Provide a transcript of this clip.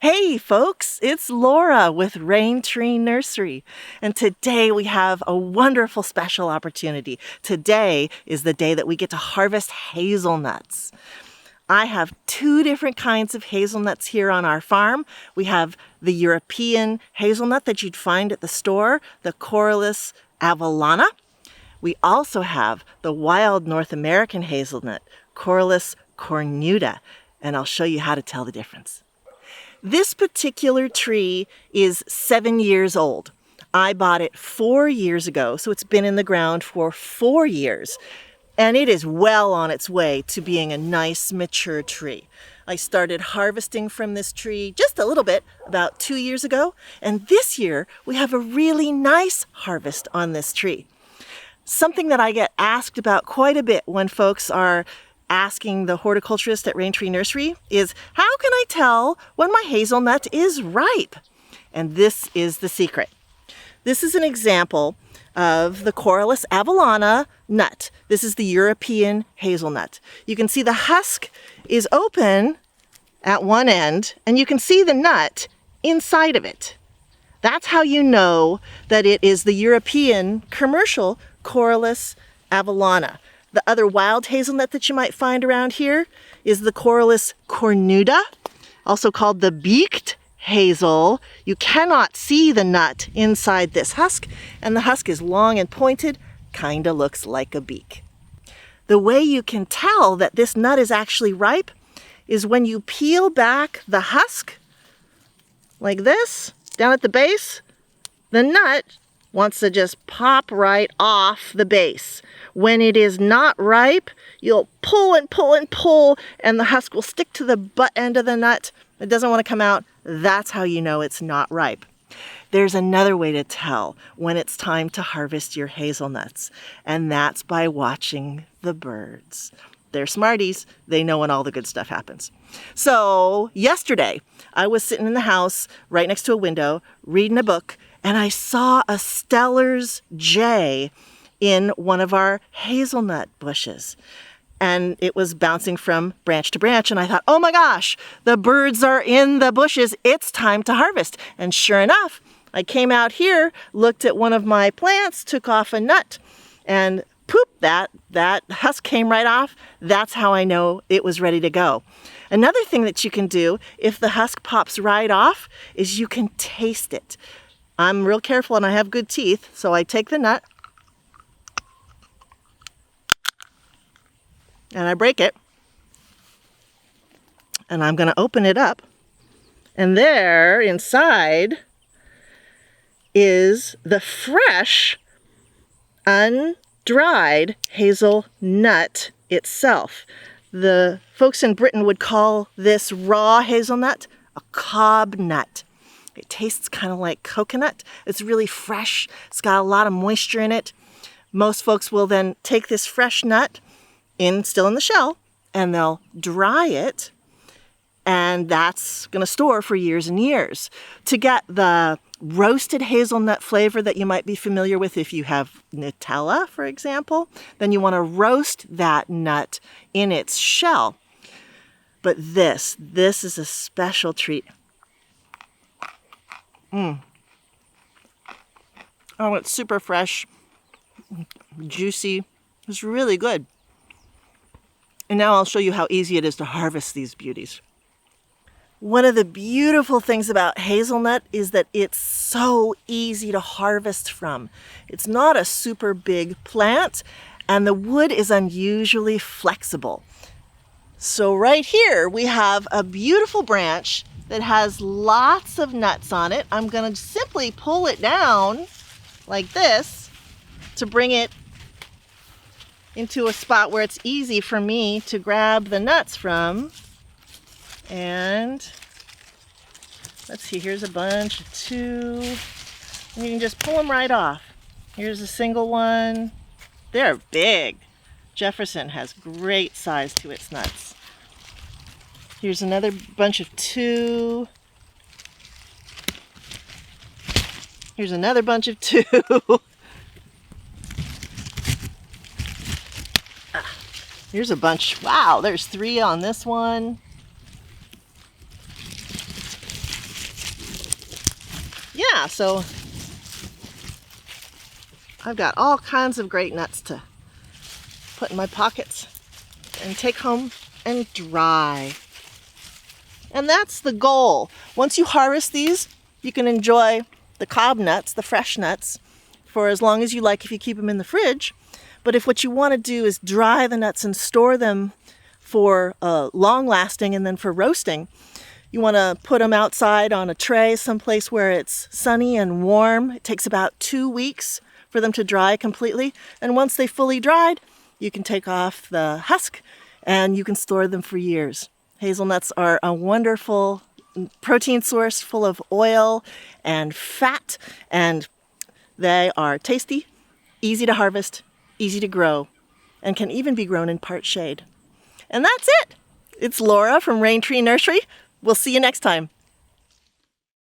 Hey folks, it's Laura with Raintree Nursery, and today we have a wonderful special opportunity. Today is the day that we get to harvest hazelnuts. I have two different kinds of hazelnuts here on our farm. We have the European hazelnut that you'd find at the store, the Corylus avellana. We also have the wild North American hazelnut, Corylus cornuta, and I'll show you how to tell the difference. This particular tree is 7 years old. I bought it 4 years ago, so it's been in the ground for 4 years. And it is well on its way to being a nice, mature tree. I started harvesting from this tree just a little bit about 2 years ago. And this year, we have a really nice harvest on this tree. Something that I get asked about quite a bit when folks are asking the horticulturalist at Raintree Nursery is, how can I tell when my hazelnut is ripe? And this is the secret. This is an example of the Corylus avellana nut. This is the European hazelnut. You can see the husk is open at one end, and you can see the nut inside of it. That's how you know that it is the European commercial Corylus avellana. The other wild hazelnut that you might find around here is the Corylus cornuta, also called the beaked hazel. You cannot see the nut inside this husk, and the husk is long and pointed, kind of looks like a beak. The way you can tell that this nut is actually ripe is when you peel back the husk, like this, down at the base, the nut wants to just pop right off the base. When it is not ripe, you'll pull and pull and pull, and the husk will stick to the butt end of the nut. It doesn't want to come out. That's how you know it's not ripe. There's another way to tell when it's time to harvest your hazelnuts, and that's by watching the birds. They're smarties. They know when all the good stuff happens. So yesterday, I was sitting in the house right next to a window reading a book, and I saw a Steller's jay in one of our hazelnut bushes. And it was bouncing from branch to branch, and I thought, oh my gosh, the birds are in the bushes. It's time to harvest. And sure enough, I came out here, looked at one of my plants, took off a nut, and poop, that husk came right off. That's how I know it was ready to go. Another thing that you can do if the husk pops right off is you can taste it. I'm real careful and I have good teeth, so I take the nut and I break it, and I'm going to open it up, and there inside is the fresh, undried hazelnut itself. The folks in Britain would call this raw hazelnut a cob nut. It tastes kind of like coconut. It's really fresh. It's got a lot of moisture in it. Most folks will then take this fresh nut still in the shell, and they'll dry it, and that's going to store for years and years. To get the roasted hazelnut flavor that you might be familiar with if you have Nutella, for example, then you want to roast that nut in its shell. But this is a special treat. Oh, it's super fresh, juicy. It's really good. And now I'll show you how easy it is to harvest these beauties. One of the beautiful things about hazelnut is that it's so easy to harvest from. It's not a super big plant, and the wood is unusually flexible. So right here we have a beautiful branch that has lots of nuts on it. I'm going to simply pull it down like this to bring it into a spot where it's easy for me to grab the nuts from. And let's see, here's a bunch of 2. And you can just pull them right off. Here's a single one. They're big. Jefferson has great size to its nuts. Here's another bunch of 2. Here's another bunch of 2. Here's a bunch. Wow, there's 3 on this one. yeah, so I've got all kinds of great nuts to put in my pockets and take home and dry. And that's the goal. Once you harvest these, you can enjoy the cob nuts, the fresh nuts, for as long as you like if you keep them in the fridge. But if what you want to do is dry the nuts and store them for long lasting and then for roasting, you want to put them outside on a tray someplace where it's sunny and warm. It takes about 2 weeks for them to dry completely. And once they fully dried, you can take off the husk and you can store them for years. Hazelnuts are a wonderful protein source full of oil and fat, and they are tasty, easy to harvest, easy to grow, and can even be grown in part shade. And that's it. It's Laura from Raintree Nursery. We'll see you next time.